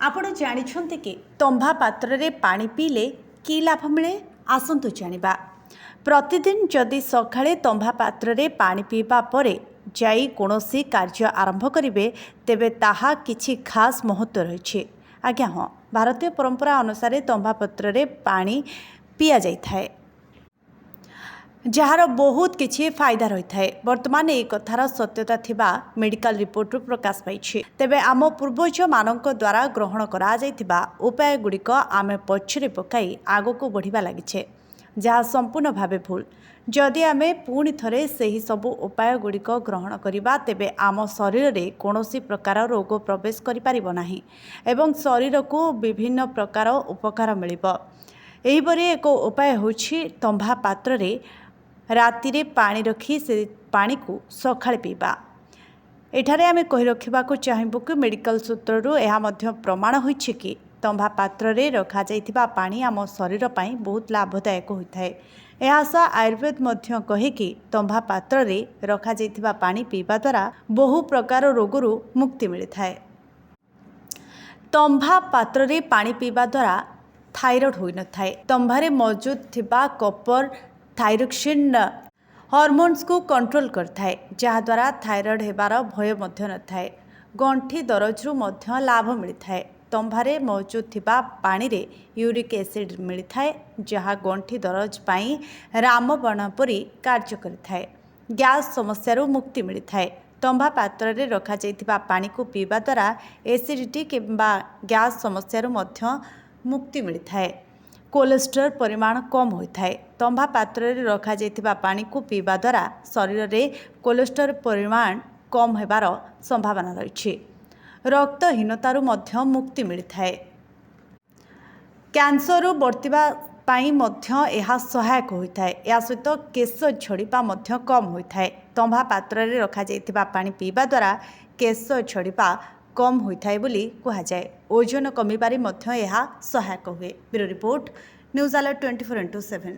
आपण जानिछन्ते कि तंभा पात्र रे पानी पीले कि लाभ मिले आसंतु जानिबा। प्रतिदिन जदि सकाळे तंभा पात्र रे पानी पीबा परे जाई कोनोसी कार्य आरंभ करिवे तेबे ताहा किछि खास महत्व रहिछि। आज्ञा हाँ, भारतीय परंपरा अनुसार तंभा पत्र रे पानी पिया जाई थाए, जार बहुत किछि फायदा रही है। वर्तमान एक कथार सत्यता थिबा मेडिकल रिपोर्ट प्रकाश पाई। तेबे आम पूर्वज मानक द्वारा ग्रहण करा जायतिबा उपाय गुड़िक आमे पछरे पकाई आगको बढ़िबा लागिछे, जहाँ संपूर्ण भावे भूल। जदि आमे पुणी थरे सही सबु उपाय गुड़िक ग्रहण करिबा तेबे आम शरीर रे कोनोसी प्रकार रोग प्रवेश करि पारिबो नाही एवं शरीर को विभिन्न प्रकार उपकार मिलिबो। एहिपरि एक उपाय होछि तंभा पात्र रे राति रे पानी रखी से पानी को सकाळे पीबा। एठारे आमे कहि रखिबाकु चाहिबु कि मेडिकल सूत्ररु एहा मध्य प्रमाण होइछि कि तंभा पात्र रे रखा जाइथिबा पानी आम शरीर पई बहुत लाभदायक होइथाय। एहा सा आयुर्वेद मध्य कहे कि तंभा पात्र रे रखा जाइथिबा पानी पीबा द्वारा बहु प्रकार रोगरु मुक्ति मिलिथाय। तंभा पात्र रे पानी पीबा द्वारा थायराइड होई न थाए। तंभारे मौजूद थिबा कपर थायरोक्सिन हॉर्मोन्स को कंट्रोल करथाए, जहा द्वारा थायराइड हेबार भय मध्य न थाए। गंठी दरजरु मध्य लाभ मिलिथाए। तंभारे मौजूद थिबा पानी रे यूरिक एसिड मिलिथाए, जहा गंठी दरज पई रामबाण परि कार्य करिथाए। गैस समस्यारु मुक्ति मिलिथाए। तंभा पात्र रे रखा जाइथिबा पानी को पीबा द्वारा एसिडिटी किंबा गैस समस्यारु मध्य मुक्ति मिलिथाए। कोलेस्ट्रॉल परिमाण कम होइथाए। तंभा पात्र रे रखा जाइथिबा पानी को पीबा द्वारा शरीर रे कोलेस्ट्रॉल परिमाण कम हेबार संभावना रहिछि। रक्तहीनतारु मध्य मुक्ति मिलिथाए। कैंसर बर्तिबा पाई मध्य एहा सहायक होइथाए। या सहित केश झड़िबा मध्य कम होइथाए। तंभा पात्र रे रखा जाइथिबा पानी पीबा द्वारा केश झड़िबा कम होइथाए बोली कहा जाए। ओजन कमिबारे मध्य एहा सहायक हुए। Bureau report, news alert 24x7।